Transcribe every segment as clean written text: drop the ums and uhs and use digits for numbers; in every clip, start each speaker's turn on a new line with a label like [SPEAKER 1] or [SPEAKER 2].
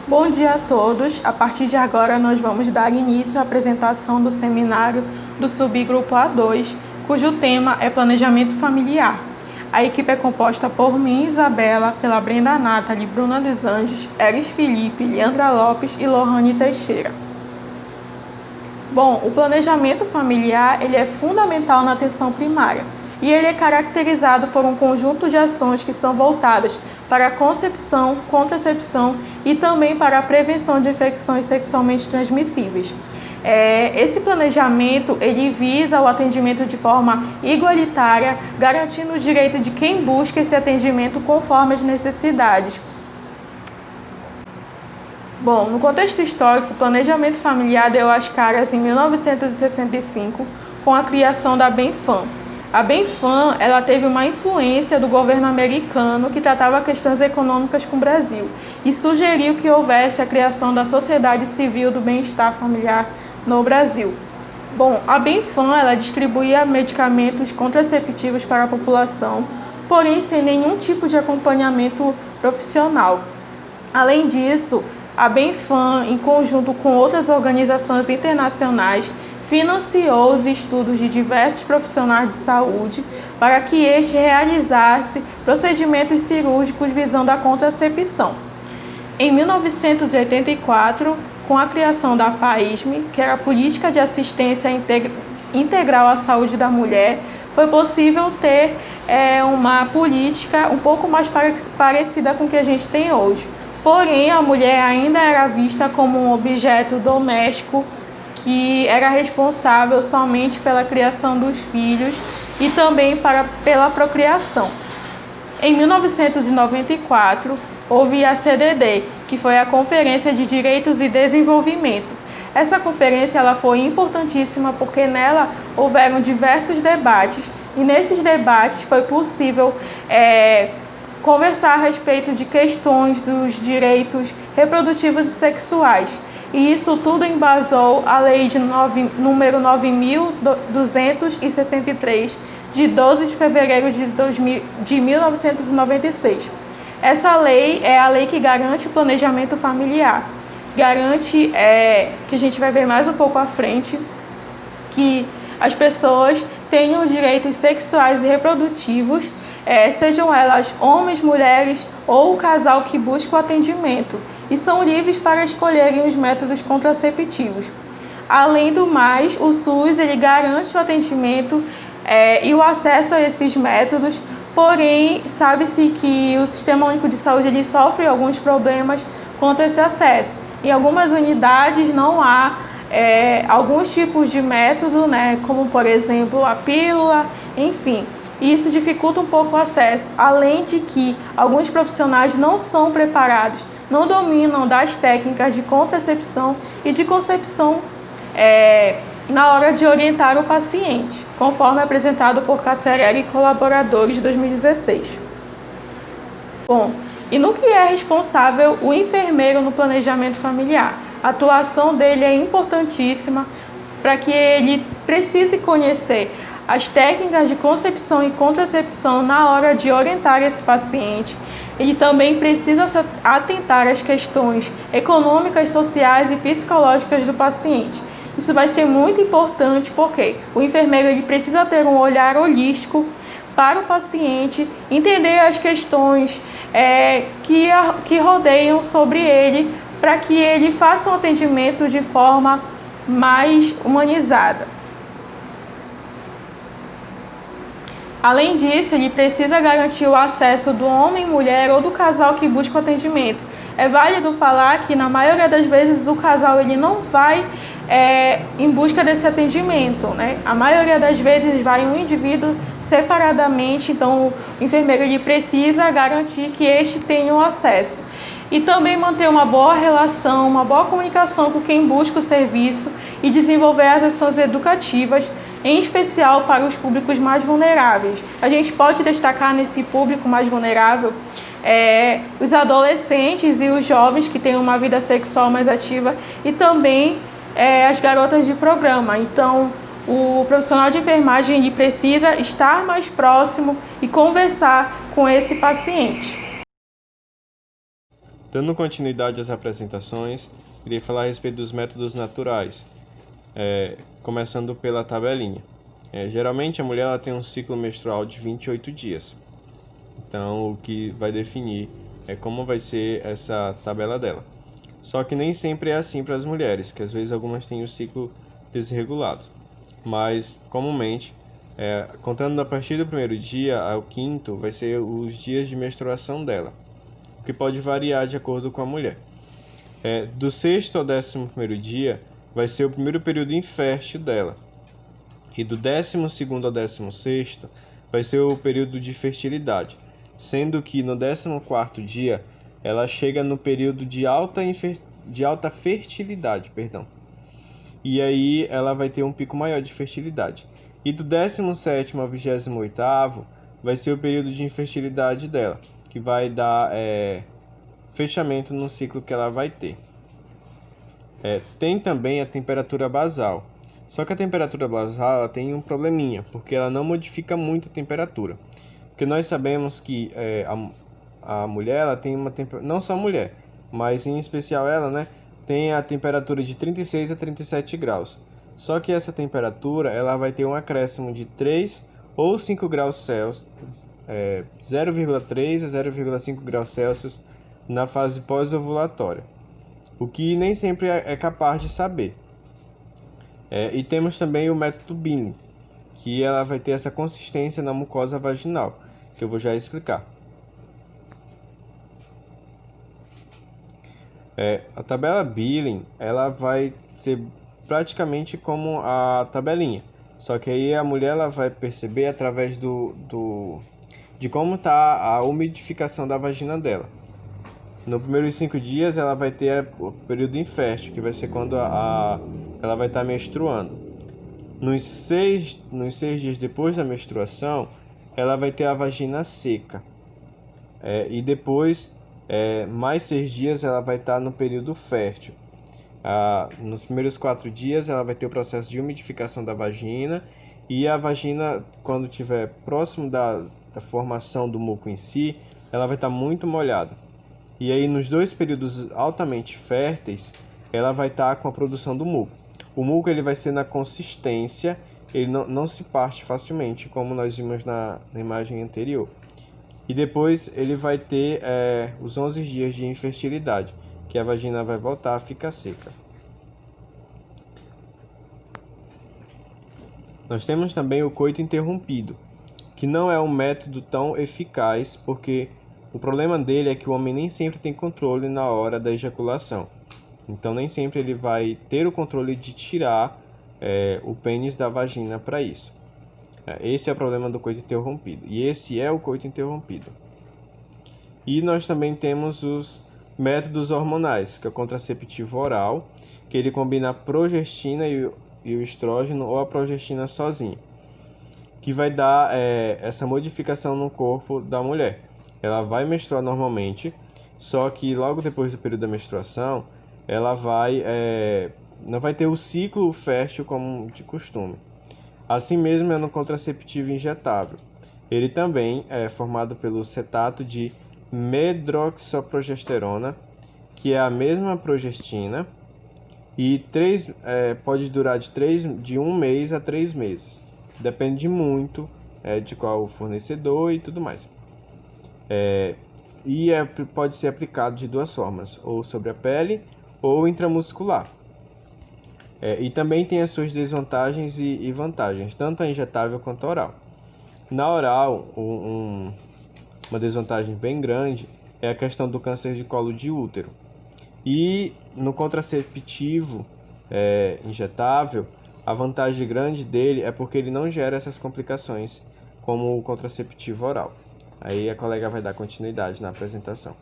[SPEAKER 1] Bom dia a todos. A partir de agora, nós vamos dar início à apresentação do seminário do subgrupo A2, cujo tema é Planejamento Familiar. A equipe é composta por mim, Isabela, pela Brenda Nathalie, Bruna dos Anjos, Eris Felipe, Leandra Lopes e Lohane Teixeira. Bom, o planejamento familiar ele é fundamental na atenção primária e ele é caracterizado por um conjunto de ações que são voltadas para a concepção, contracepção e também para a prevenção de infecções sexualmente transmissíveis. Esse planejamento ele visa o atendimento de forma igualitária, garantindo o direito de quem busca esse atendimento conforme as necessidades. Bom, no contexto histórico, o planejamento familiar deu as caras em 1965 com a criação da BenFam. A BenFam ela teve uma influência do governo americano que tratava questões econômicas com o Brasil e sugeriu que houvesse a criação da Sociedade Civil do Bem-Estar Familiar no Brasil. Bom, a BenFam ela distribuía medicamentos contraceptivos para a população, porém sem nenhum tipo de acompanhamento profissional. Além disso, a BenFam, em conjunto com outras organizações internacionais, financiou os estudos de diversos profissionais de saúde para que este realizasse procedimentos cirúrgicos visando a contracepção. Em 1984, com a criação da PAISME, que era a Política de Assistência Integral à Saúde da Mulher, foi possível ter uma política um pouco mais parecida com o que a gente tem hoje. Porém, a mulher ainda era vista como um objeto doméstico que era responsável somente pela criação dos filhos e também pela procriação. Em 1994, houve a CDD, que foi a Conferência de Direitos e Desenvolvimento. Essa conferência ela foi importantíssima porque nela houveram diversos debates e nesses debates foi possível conversar a respeito de questões dos direitos reprodutivos e sexuais. E isso tudo embasou a Lei número 9.263, de 12 de fevereiro de 1996. Essa lei é a lei que garante o planejamento familiar. Garante, que a gente vai ver mais um pouco à frente, que as pessoas tenham os direitos sexuais e reprodutivos, sejam elas homens, mulheres ou o casal que busca o atendimento, e são livres para escolherem os métodos contraceptivos. Além do mais, o SUS ele garante o atendimento e o acesso a esses métodos, porém, sabe-se que o Sistema Único de Saúde ele sofre alguns problemas quanto a esse acesso. Em algumas unidades não há alguns tipos de método, como por exemplo a pílula, enfim. Isso dificulta um pouco o acesso, além de que alguns profissionais não são preparados, não dominam das técnicas de contracepção e de concepção na hora de orientar o paciente, conforme apresentado por Casserelli e colaboradores de 2016. Bom, e no que é responsável o enfermeiro no planejamento familiar? A atuação dele é importantíssima para que ele precise conhecer as técnicas de concepção e contracepção na hora de orientar esse paciente. Ele também precisa se atentar às questões econômicas, sociais e psicológicas do paciente. Isso vai ser muito importante porque o enfermeiro ele precisa ter um olhar holístico para o paciente, entender as questões que rodeiam sobre ele, para que ele faça um atendimento de forma mais humanizada. Além disso, ele precisa garantir o acesso do homem, mulher ou do casal que busca o atendimento. É válido falar que, na maioria das vezes, o casal ele não vai em busca desse atendimento, A maioria das vezes vai um indivíduo separadamente, então o enfermeiro ele precisa garantir que este tenha o acesso. E também manter uma boa relação, uma boa comunicação com quem busca o serviço e desenvolver as ações educativas, em especial para os públicos mais vulneráveis. A gente pode destacar nesse público mais vulnerável os adolescentes e os jovens que têm uma vida sexual mais ativa e também as garotas de programa. Então, o profissional de enfermagem ele precisa estar mais próximo e conversar com esse paciente.
[SPEAKER 2] Dando continuidade às apresentações, irei falar a respeito dos métodos naturais, começando pela tabelinha. Geralmente a mulher ela tem um ciclo menstrual de 28 dias. Então o que vai definir é como vai ser essa tabela dela. Só que nem sempre é assim para as mulheres, que às vezes algumas têm o ciclo desregulado. Mas comumente, contando a partir do primeiro dia ao quinto, vai ser os dias de menstruação dela, que pode variar de acordo com a mulher. Do sexto ao 11º dia vai ser o primeiro período infértil dela. E do 12º ao 16º vai ser o período de fertilidade, sendo que no 14º dia ela chega no período de alta fertilidade, E aí ela vai ter um pico maior de fertilidade. E do 17º ao 28º vai ser o período de infertilidade dela, que vai dar fechamento no ciclo que ela vai ter. Tem também a temperatura basal. Só que a temperatura basal ela tem um probleminha, porque ela não modifica muito a temperatura. Porque nós sabemos que a mulher ela tem uma temperatura, não só a mulher, mas em especial ela, né, tem a temperatura de 36 a 37 graus. Só que essa temperatura ela vai ter um acréscimo de 3 ou 5 graus Celsius, 0,3 a 0,5 graus Celsius na fase pós-ovulatória, o que nem sempre é capaz de saber. E temos também o método Binning, que ela vai ter essa consistência na mucosa vaginal, que eu vou já explicar. A tabela Binning ela vai ser praticamente como a tabelinha, só que aí a mulher ela vai perceber através de como está a umidificação da vagina dela. No primeiros 5 dias ela vai ter o período infértil, que vai ser quando ela vai estar menstruando. Nos 6 dias depois da menstruação, ela vai ter a vagina seca. E depois, mais 6 dias, ela vai estar no período fértil. Nos primeiros 4 dias, ela vai ter o processo de umidificação da vagina. E a vagina, quando estiver próximo da formação do muco em si, ela vai estar muito molhada. E aí, nos 2 períodos altamente férteis, ela vai estar com a produção do muco. O muco ele vai ser na consistência, ele não se parte facilmente, como nós vimos na imagem anterior. E depois ele vai ter os 11 dias de infertilidade, que a vagina vai voltar a ficar seca. Nós temos também o coito interrompido, que não é um método tão eficaz, porque o problema dele é que o homem nem sempre tem controle na hora da ejaculação. Então nem sempre ele vai ter o controle de tirar o pênis da vagina para isso. Esse é o problema do coito interrompido. E esse é o coito interrompido. E nós também temos os métodos hormonais, que é o contraceptivo oral, que ele combina a progestina e o estrógeno ou a progestina sozinha, que vai dar essa modificação no corpo da mulher. Ela vai menstruar normalmente, só que logo depois do período da menstruação, ela não vai ter o ciclo fértil como de costume. Assim mesmo é no contraceptivo injetável. Ele também é formado pelo cetato de medroxoprogesterona, que é a mesma progestina, e pode durar de 1 mês a 3 meses. Depende muito de qual fornecedor e tudo mais. Pode ser aplicado de 2 formas, ou sobre a pele ou intramuscular. E também tem as suas desvantagens e vantagens, tanto a injetável quanto a oral. Na oral, uma desvantagem bem grande é a questão do câncer de colo de útero. E no contraceptivo injetável, a vantagem grande dele é porque ele não gera essas complicações como o contraceptivo oral. Aí a colega vai dar continuidade na apresentação.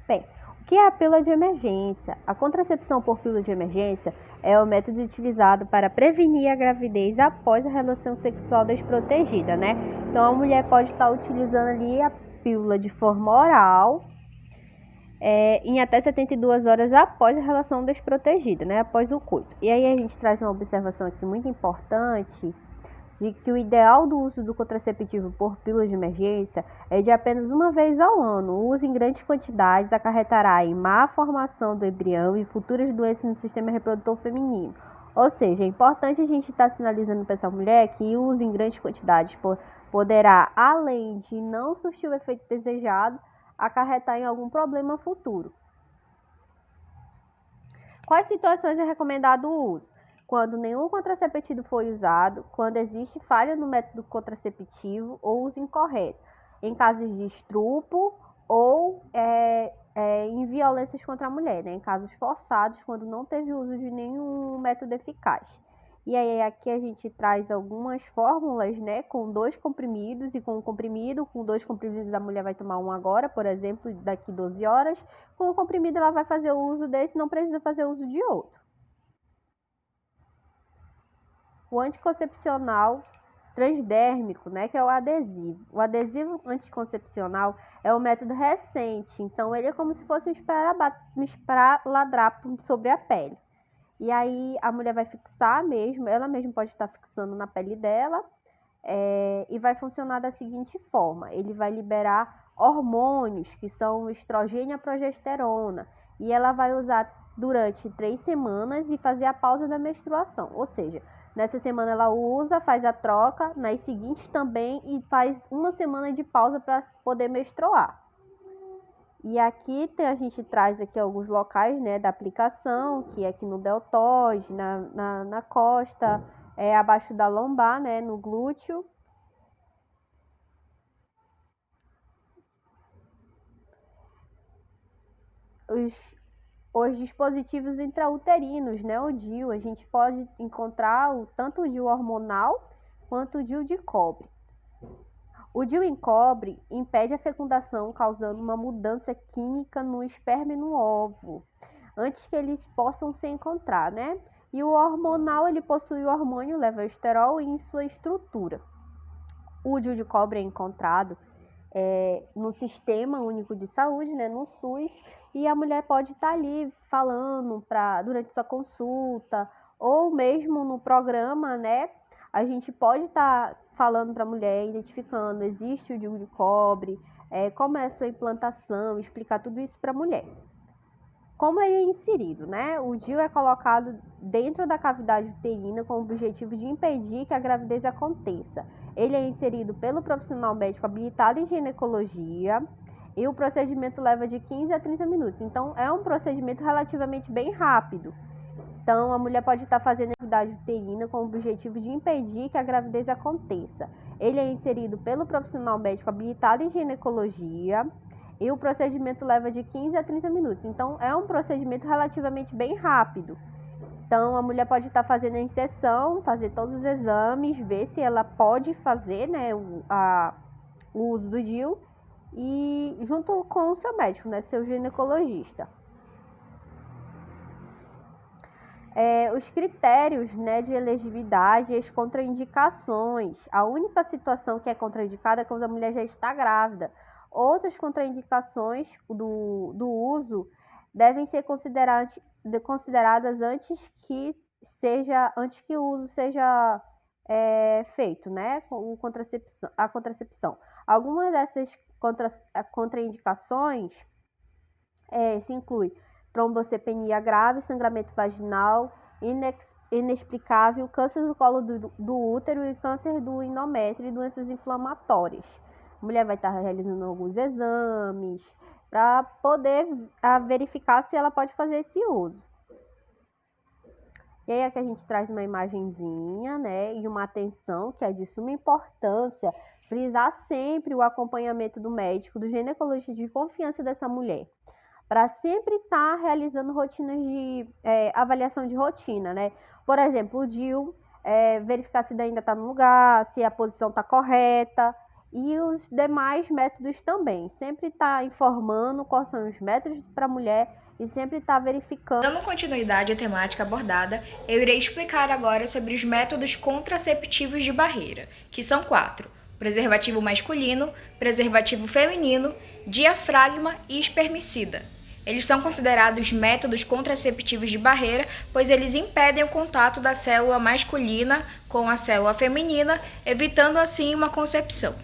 [SPEAKER 3] Bem, o que é a pílula de emergência? A contracepção por pílula de emergência é o método utilizado para prevenir a gravidez após a relação sexual desprotegida, né? Então a mulher pode estar utilizando ali a pílula de forma oral em até 72 horas após a relação desprotegida, né? Após o coito. E aí a gente traz uma observação aqui muito importante de que o ideal do uso do contraceptivo por pílula de emergência é de apenas uma vez ao ano. O uso em grandes quantidades acarretará em má formação do embrião e futuras doenças no sistema reprodutor feminino. Ou seja, é importante a gente estar sinalizando para essa mulher que o uso em grandes quantidades poderá, além de não surtir o efeito desejado, acarretar em algum problema futuro. Quais situações é recomendado o uso? Quando nenhum contraceptivo foi usado, quando existe falha no método contraceptivo ou uso incorreto, em casos de estupro ou em violências contra a mulher, né? Em casos forçados, quando não teve uso de nenhum método eficaz. E aí aqui a gente traz algumas fórmulas, né, com 2 comprimidos e com 2 comprimidos a mulher vai tomar um agora, por exemplo, daqui 12 horas. Com o comprimido ela vai fazer o uso desse, não precisa fazer uso de outro. O anticoncepcional transdérmico, né, que é o adesivo. O adesivo anticoncepcional é um método recente, então ele é como se fosse um esparadrapo sobre a pele. E aí a mulher vai fixar mesmo, ela mesma pode estar fixando na pele dela, e vai funcionar da seguinte forma: ele vai liberar hormônios, que são o estrogênio e a progesterona, e ela vai usar durante 3 semanas e fazer a pausa da menstruação, ou seja, nessa semana ela usa, faz a troca, nas seguintes também, e faz 1 semana de pausa para poder menstruar. E aqui a gente traz aqui alguns locais, né, da aplicação, que é aqui no deltoide, na costa, abaixo da lombar, né, no glúteo. Os dispositivos intrauterinos, né, o DIU, a gente pode encontrar tanto o DIU hormonal quanto o DIU de cobre. O DIU em cobre impede a fecundação, causando uma mudança química no esperma e no óvulo, antes que eles possam se encontrar, né? E o hormonal, ele possui o hormônio levoesterol em sua estrutura. O DIU de cobre é encontrado no Sistema Único de Saúde, né, no SUS, e a mulher pode estar ali falando durante sua consulta, ou mesmo no programa, né? A gente pode estar falando para a mulher, identificando, existe o DIU de cobre, como é a sua implantação, explicar tudo isso para a mulher. Como ele é inserido, né? O DIU é colocado dentro da cavidade uterina com o objetivo de impedir que a gravidez aconteça. Ele é inserido pelo profissional médico habilitado em ginecologia e o procedimento leva de 15 a 30 minutos. Então, é um procedimento relativamente bem rápido. Então, a mulher pode estar fazendo a gravidade uterina com o objetivo de impedir que a gravidez aconteça. Ele é inserido pelo profissional médico habilitado em ginecologia e o procedimento leva de 15 a 30 minutos. Então, é um procedimento relativamente bem rápido. Então, a mulher pode estar fazendo a inserção, fazer todos os exames, ver se ela pode fazer, né, o uso do DIU, e junto com o seu médico, né, seu ginecologista. Os critérios, né, de elegibilidade e as contraindicações. A única situação que é contraindicada é quando a mulher já está grávida. Outras contraindicações do uso devem ser consideradas antes que o uso seja feito, né, a contracepção. Algumas dessas contraindicações se inclui trombocitopenia grave, sangramento vaginal, inexplicável, câncer do colo do útero e câncer do endométrio e doenças inflamatórias. A mulher vai estar realizando alguns exames para poder verificar se ela pode fazer esse uso. E aí aqui a gente traz uma imagenzinha, né, e uma atenção que é de suma importância frisar sempre o acompanhamento do médico, do ginecologista de confiança dessa mulher, para sempre estar realizando rotinas de avaliação de rotina, né? Por exemplo, o DIU, verificar se ainda está no lugar, se a posição está correta, e os demais métodos também. Sempre estar informando quais são os métodos para a mulher e sempre estar verificando.
[SPEAKER 4] Dando continuidade à temática abordada, eu irei explicar agora sobre os métodos contraceptivos de barreira, que são 4: preservativo masculino, preservativo feminino, diafragma e espermicida. Eles são considerados métodos contraceptivos de barreira, pois eles impedem o contato da célula masculina com a célula feminina, evitando assim uma concepção.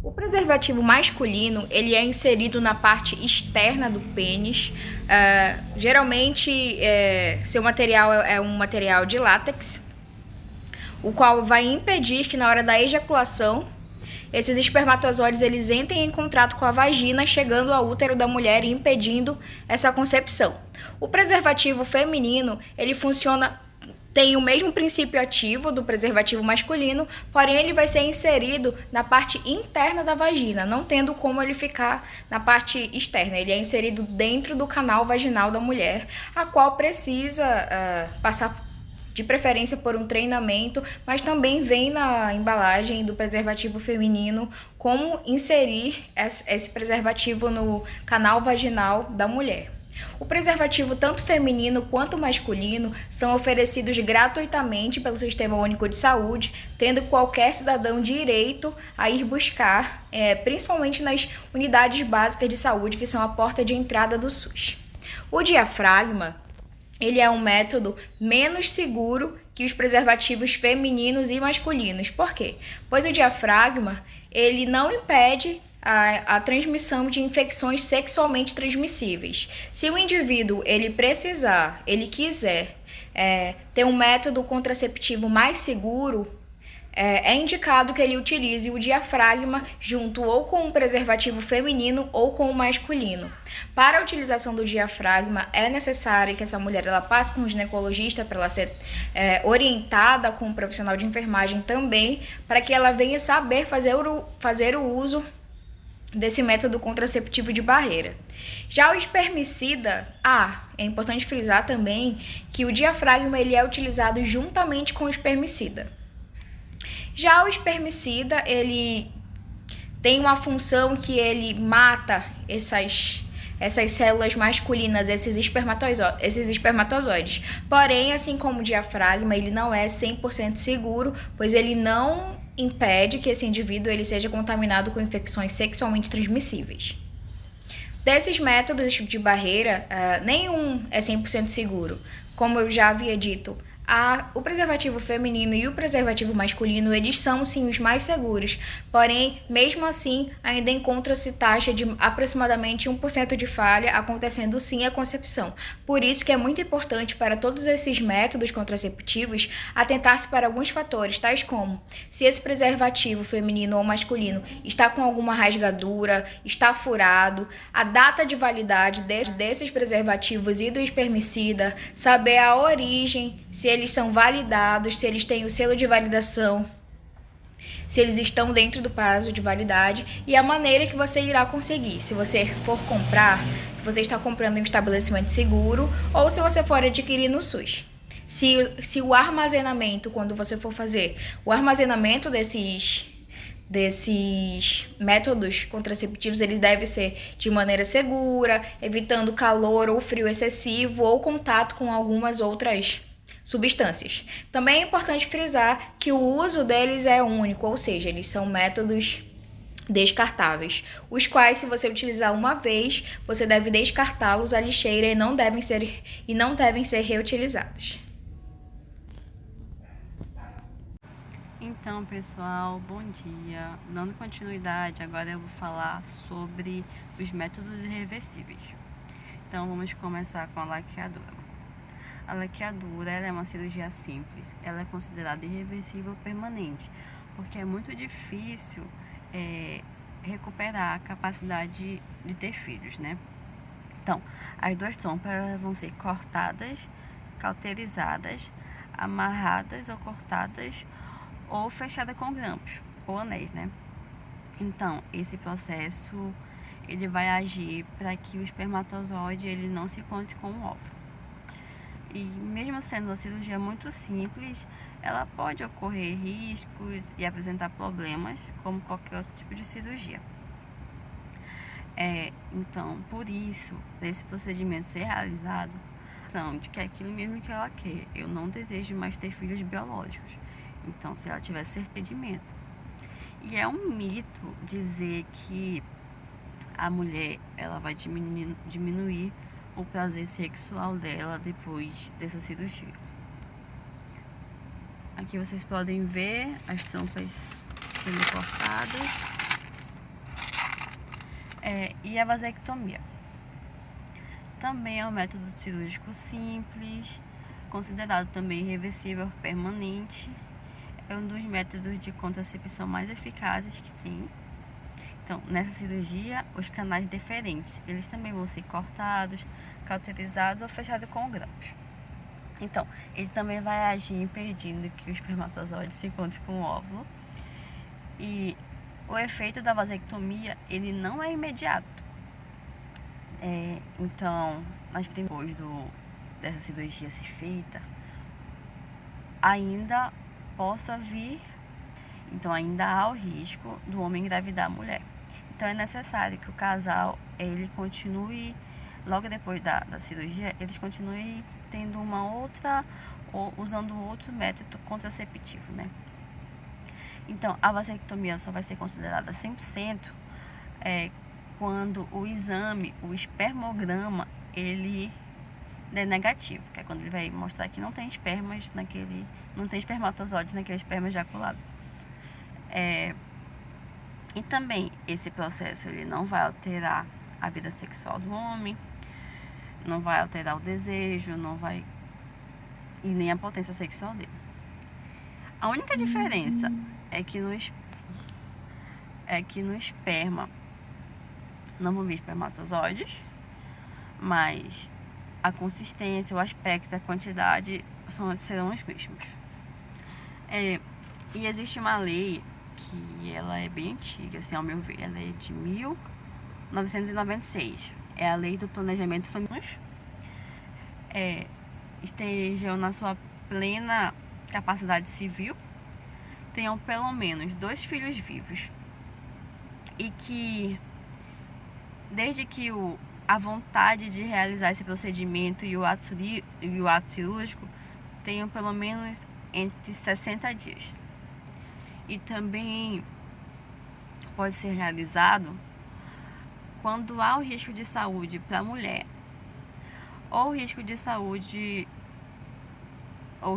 [SPEAKER 4] O preservativo masculino, ele é inserido na parte externa do pênis. Geralmente, seu material é um material de látex, o qual vai impedir que na hora da ejaculação, esses espermatozoides eles entrem em contato com a vagina, chegando ao útero da mulher e impedindo essa concepção. O preservativo feminino, ele tem o mesmo princípio ativo do preservativo masculino, porém ele vai ser inserido na parte interna da vagina, não tendo como ele ficar na parte externa. Ele é inserido dentro do canal vaginal da mulher, a qual precisa passar de preferência por um treinamento, mas também vem na embalagem do preservativo feminino como inserir esse preservativo no canal vaginal da mulher. O preservativo tanto feminino quanto masculino são oferecidos gratuitamente pelo Sistema Único de Saúde, tendo qualquer cidadão direito a ir buscar, principalmente nas unidades básicas de saúde, que são a porta de entrada do SUS. O diafragma, ele é um método menos seguro que os preservativos femininos e masculinos. Por quê? Pois o diafragma, ele não impede a transmissão de infecções sexualmente transmissíveis. Se o indivíduo ele quiser ter um método contraceptivo mais seguro, é indicado que ele utilize o diafragma junto ou com o preservativo feminino ou com o masculino. Para a utilização do diafragma, é necessário que essa mulher ela passe com um ginecologista para ela ser orientada com um profissional de enfermagem também, para que ela venha saber fazer o uso desse método contraceptivo de barreira. Já o espermicida, é importante frisar também que o diafragma ele é utilizado juntamente com o espermicida. Já o espermicida, ele tem uma função que ele mata essas células masculinas, esses espermatozoides. Porém, assim como o diafragma, ele não é 100% seguro, pois ele não impede que esse indivíduo ele seja contaminado com infecções sexualmente transmissíveis. Desses métodos de barreira, nenhum é 100% seguro. Como eu já havia dito, o preservativo feminino e o preservativo masculino, eles são sim os mais seguros, porém, mesmo assim, ainda encontra-se taxa de aproximadamente 1% de falha, acontecendo sim a concepção. Por isso que é muito importante para todos esses métodos contraceptivos atentar-se para alguns fatores, tais como se esse preservativo feminino ou masculino está com alguma rasgadura, está furado, a data de validade desses preservativos e do espermicida, saber a origem, se eles são validados, se eles têm o selo de validação, se eles estão dentro do prazo de validade e a maneira que você irá conseguir. Se você for comprar, se você está comprando em um estabelecimento seguro ou se você for adquirir no SUS. Se o armazenamento, quando você for fazer o armazenamento desses métodos contraceptivos, eles devem ser de maneira segura, evitando calor ou frio excessivo ou contato com algumas outras substâncias. Também é importante frisar que o uso deles é único, ou seja, eles são métodos descartáveis, os quais, se você utilizar uma vez, você deve descartá-los à lixeira e não devem ser reutilizados.
[SPEAKER 5] Então, pessoal, bom dia. Dando continuidade, agora eu vou falar sobre os métodos irreversíveis. Então, vamos começar com a laqueadura. A laqueadura ela é uma cirurgia simples, ela é considerada irreversível permanente, porque é muito difícil recuperar a capacidade de ter filhos, né? Então, as duas trompas vão ser cortadas, cauterizadas, amarradas ou cortadas ou fechadas com grampos ou anéis, né? Então, esse processo ele vai agir para que o espermatozoide ele não se encontre com o óvulo. E mesmo sendo uma cirurgia muito simples, ela pode ocorrer riscos e apresentar problemas, como qualquer outro tipo de cirurgia. Então, por isso, para esse procedimento ser realizado, de que é aquilo mesmo que ela quer. Eu não desejo mais ter filhos biológicos. Então, se ela tiver certeza. E é um mito dizer que a mulher ela vai diminuir o prazer sexual dela depois dessa cirurgia. Aqui vocês podem ver as trompas sendo cortadas. E a vasectomia também é um método cirúrgico simples, considerado também reversível permanente. É um dos métodos de contracepção mais eficazes que tem. Então, nessa cirurgia, os canais deferentes, eles também vão ser cortados, cauterizados ou fechados com grãos. Então, ele também vai agir impedindo que o espermatozoide se encontre com o óvulo. E o efeito da vasectomia, ele não é imediato. Então, mas depois dessa cirurgia ser feita, ainda possa vir, então ainda há o risco do homem engravidar a mulher. Então é necessário que o casal, ele continue, logo depois da cirurgia, eles continuem tendo ou usando outro método contraceptivo, né? Então, a vasectomia só vai ser considerada 100% quando o exame, o espermograma, ele é negativo, que é quando ele vai mostrar que não tem não tem espermatozoides naquele esperma ejaculado. E também esse processo ele não vai alterar a vida sexual do homem, não vai alterar o desejo, e nem a potência sexual dele. A única diferença é que no esperma não vão vir espermatozoides, mas a consistência, o aspecto, a quantidade serão os mesmos. E existe uma lei que ela é bem antiga, assim, ao meu ver, ela é de 1996. É a Lei do Planejamento Familiar. Estejam na sua plena capacidade civil, tenham pelo menos 2 filhos vivos e que, desde que a vontade de realizar esse procedimento e o ato cirúrgico tenham pelo menos entre 60 dias. E também pode ser realizado quando há o risco de saúde para a mulher, ou risco de saúde, ou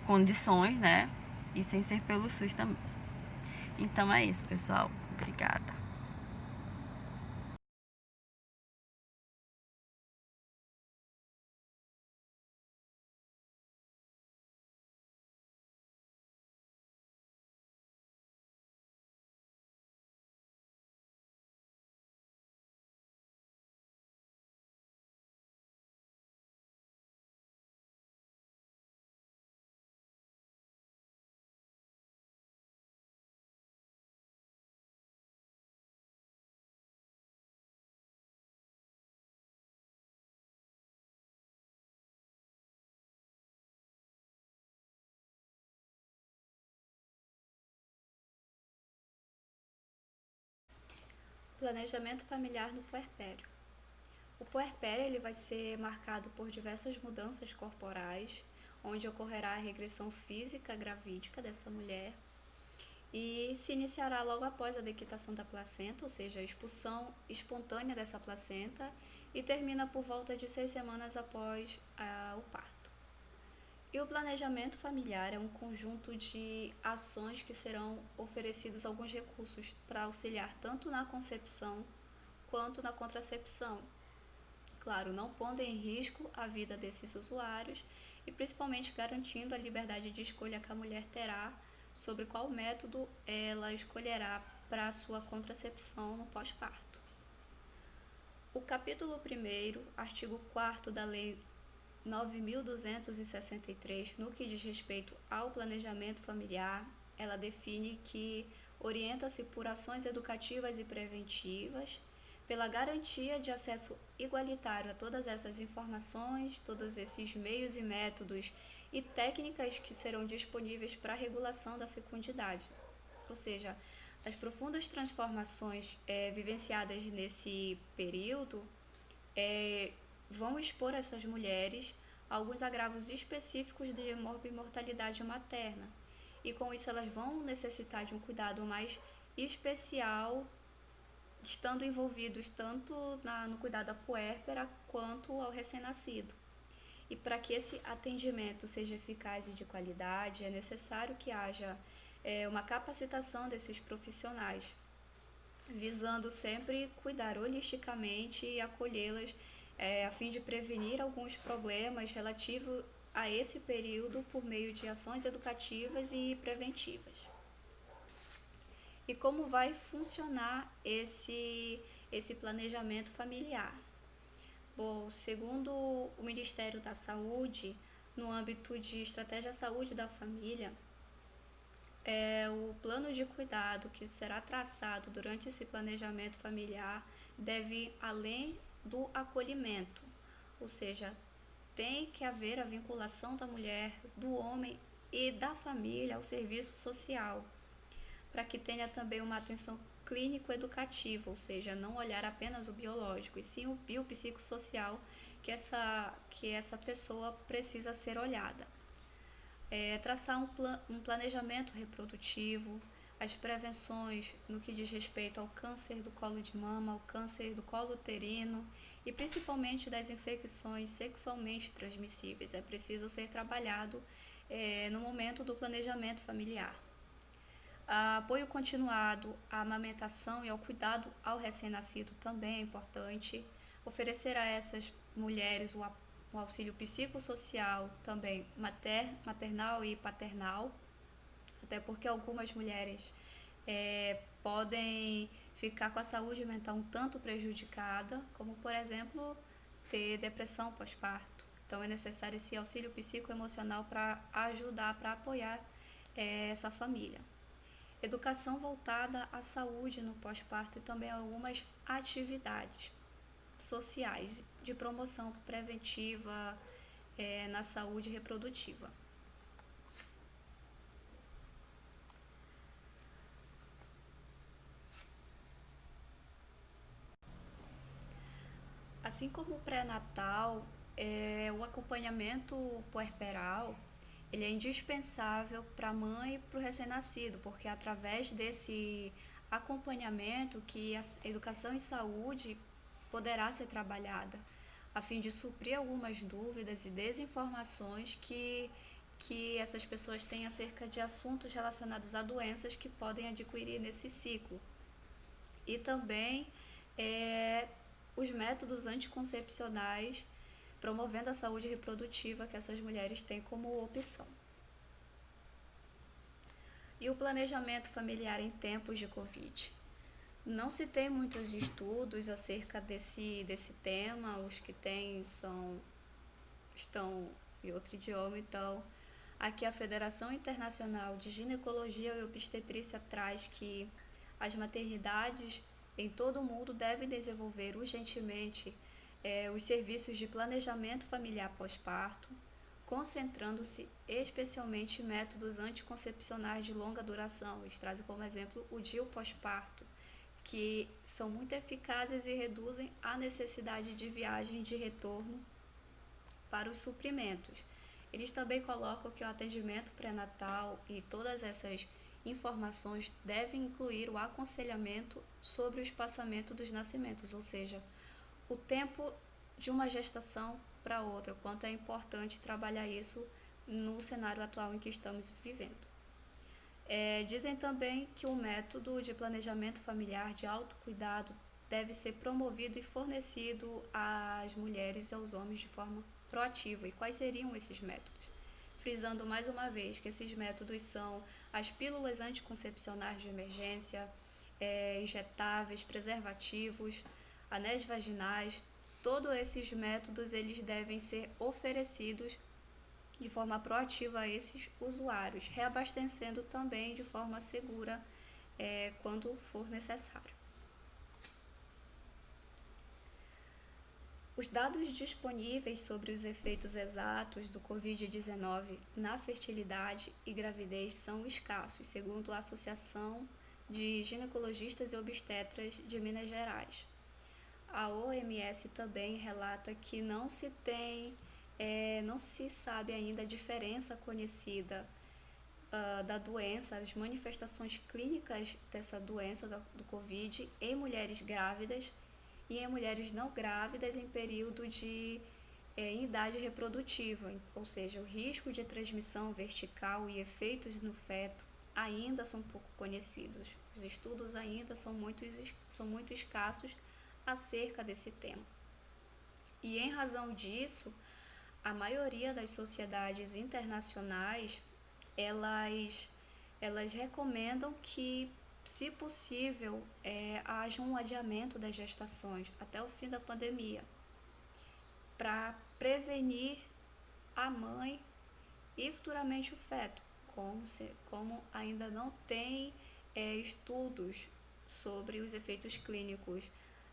[SPEAKER 5] condições, né? E sem ser pelo SUS também. Então é isso, pessoal. Obrigada.
[SPEAKER 6] Planejamento familiar no puerpério. O puerpério ele vai ser marcado por diversas mudanças corporais, onde ocorrerá a regressão física gravídica dessa mulher e se iniciará logo após a dequitação da placenta, ou seja, a expulsão espontânea dessa placenta, e termina por volta de 6 semanas após o parto. E o planejamento familiar é um conjunto de ações que serão oferecidos alguns recursos para auxiliar tanto na concepção quanto na contracepção. Claro, não pondo em risco a vida desses usuários e principalmente garantindo a liberdade de escolha que a mulher terá sobre qual método ela escolherá para a sua contracepção no pós-parto. O capítulo 1º, artigo 4º da Lei 9.263, no que diz respeito ao planejamento familiar, ela define que orienta-se por ações educativas e preventivas, pela garantia de acesso igualitário a todas essas informações, todos esses meios e métodos e técnicas que serão disponíveis para a regulação da fecundidade. Ou seja, as profundas transformações vivenciadas nesse período vão expor essas mulheres a alguns agravos específicos de morbimortalidade materna, e com isso elas vão necessitar de um cuidado mais especial estando envolvidos tanto no cuidado da puérpera quanto ao recém-nascido. E para que esse atendimento seja eficaz e de qualidade, é necessário que haja uma capacitação desses profissionais, visando sempre cuidar holisticamente e acolhê-las a fim de prevenir alguns problemas relativos a esse período por meio de ações educativas e preventivas. E como vai funcionar esse planejamento familiar? Bom, segundo o Ministério da Saúde, no âmbito de estratégia saúde da família, o plano de cuidado que será traçado durante esse planejamento familiar deve ir além do acolhimento, ou seja, tem que haver a vinculação da mulher, do homem e da família ao serviço social, para que tenha também uma atenção clínico-educativa, ou seja, não olhar apenas o biológico, e sim o biopsicossocial que essa pessoa precisa ser olhada. Traçar um planejamento reprodutivo, as prevenções no que diz respeito ao câncer do colo de mama, ao câncer do colo uterino e principalmente das infecções sexualmente transmissíveis. É preciso ser trabalhado no momento do planejamento familiar. Apoio continuado à amamentação e ao cuidado ao recém-nascido também é importante. Oferecer a essas mulheres o auxílio psicossocial também maternal e paternal, até porque algumas mulheres podem ficar com a saúde mental um tanto prejudicada, como por exemplo ter depressão pós-parto. Então é necessário esse auxílio psicoemocional para ajudar, para apoiar essa família. Educação voltada à saúde no pós-parto e também algumas atividades sociais de promoção preventiva na saúde reprodutiva. Assim como o pré-natal, o acompanhamento puerperal ele é indispensável para a mãe e para o recém-nascido, porque é através desse acompanhamento que a educação em saúde poderá ser trabalhada, a fim de suprir algumas dúvidas e desinformações que essas pessoas têm acerca de assuntos relacionados a doenças que podem adquirir nesse ciclo. E também os métodos anticoncepcionais, promovendo a saúde reprodutiva que essas mulheres têm como opção. E o planejamento familiar em tempos de Covid? Não se tem muitos estudos acerca desse tema, os que tem estão em outro idioma, então aqui a Federação Internacional de Ginecologia e Obstetrícia traz que as maternidades em todo o mundo devem desenvolver urgentemente os serviços de planejamento familiar pós-parto, concentrando-se especialmente em métodos anticoncepcionais de longa duração. Eles trazem como exemplo o DIU pós-parto, que são muito eficazes e reduzem a necessidade de viagem de retorno para os suprimentos. Eles também colocam que o atendimento pré-natal e todas essas informações devem incluir o aconselhamento sobre o espaçamento dos nascimentos, ou seja, o tempo de uma gestação para outra, quanto é importante trabalhar isso no cenário atual em que estamos vivendo. Dizem também que o método de planejamento familiar de autocuidado deve ser promovido e fornecido às mulheres e aos homens de forma proativa. E quais seriam esses métodos? Frisando mais uma vez que esses métodos são as pílulas anticoncepcionais de emergência, injetáveis, preservativos, anéis vaginais. Todos esses métodos eles devem ser oferecidos de forma proativa a esses usuários, reabastecendo também de forma segura quando for necessário. Os dados disponíveis sobre os efeitos exatos do Covid-19 na fertilidade e gravidez são escassos, segundo a Associação de Ginecologistas e Obstetras de Minas Gerais. A OMS também relata que não se sabe ainda a diferença conhecida da doença, as manifestações clínicas dessa doença do Covid em mulheres grávidas e em mulheres não grávidas em período em idade reprodutiva, ou seja, o risco de transmissão vertical e efeitos no feto ainda são pouco conhecidos. Os estudos ainda são muito escassos acerca desse tema. E em razão disso, a maioria das sociedades internacionais, elas recomendam que, se possível, haja um adiamento das gestações até o fim da pandemia, para prevenir a mãe e futuramente o feto, como ainda não tem estudos sobre os efeitos clínicos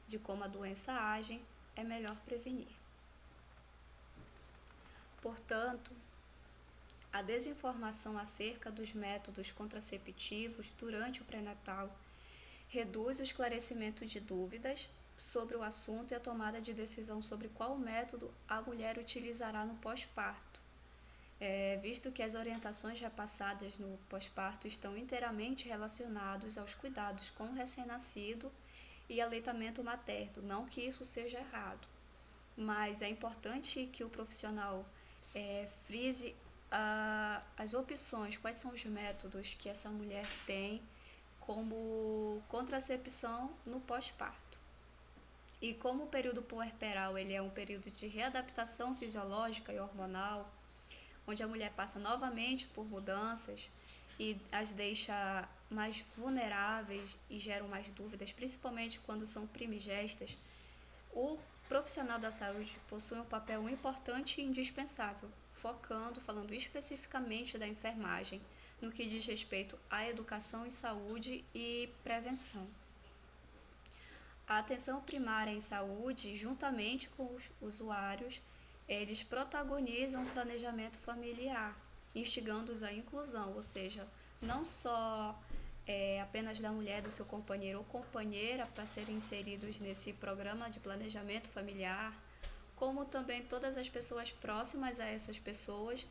[SPEAKER 6] de como a doença age, é melhor prevenir. Portanto, a desinformação acerca dos métodos contraceptivos durante o pré-natal reduz o esclarecimento de dúvidas sobre o assunto e a tomada de decisão sobre qual método a mulher utilizará no pós-parto, visto que as orientações repassadas no pós-parto estão inteiramente relacionadas aos cuidados com o recém-nascido e aleitamento materno. Não que isso seja errado, mas é importante que o profissional frise as opções, quais são os métodos que essa mulher tem como contracepção no pós-parto. E como o período puerperal ele é um período de readaptação fisiológica e hormonal, onde a mulher passa novamente por mudanças e as deixa mais vulneráveis e geram mais dúvidas, principalmente quando são primigestas, o profissional da saúde possui um papel importante e indispensável, falando especificamente da enfermagem, no que diz respeito à educação em saúde e prevenção. A atenção primária em saúde, juntamente com os usuários, eles protagonizam o planejamento familiar, instigando-os à inclusão, ou seja, não só apenas da mulher, do seu companheiro ou companheira para serem inseridos nesse programa de planejamento familiar, como também todas as pessoas próximas a essas pessoas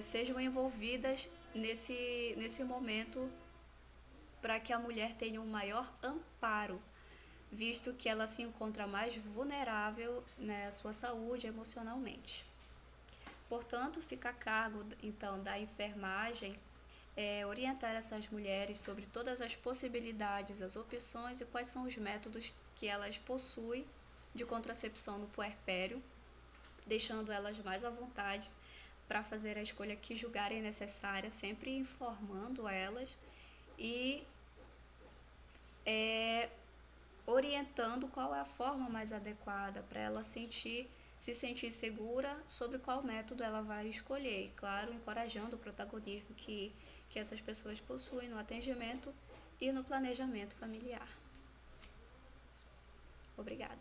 [SPEAKER 6] sejam envolvidas nesse momento para que a mulher tenha um maior amparo, visto que ela se encontra mais vulnerável na sua saúde emocionalmente. Portanto, fica a cargo, então, da enfermagem orientar essas mulheres sobre todas as possibilidades, as opções e quais são os métodos que elas possuem de contracepção no puerpério, deixando elas mais à vontade para fazer a escolha que julgarem necessária, sempre informando elas e orientando qual é a forma mais adequada para ela se sentir segura sobre qual método ela vai escolher. E, claro, encorajando o protagonismo que essas pessoas possuem no atendimento e no planejamento familiar. Obrigada.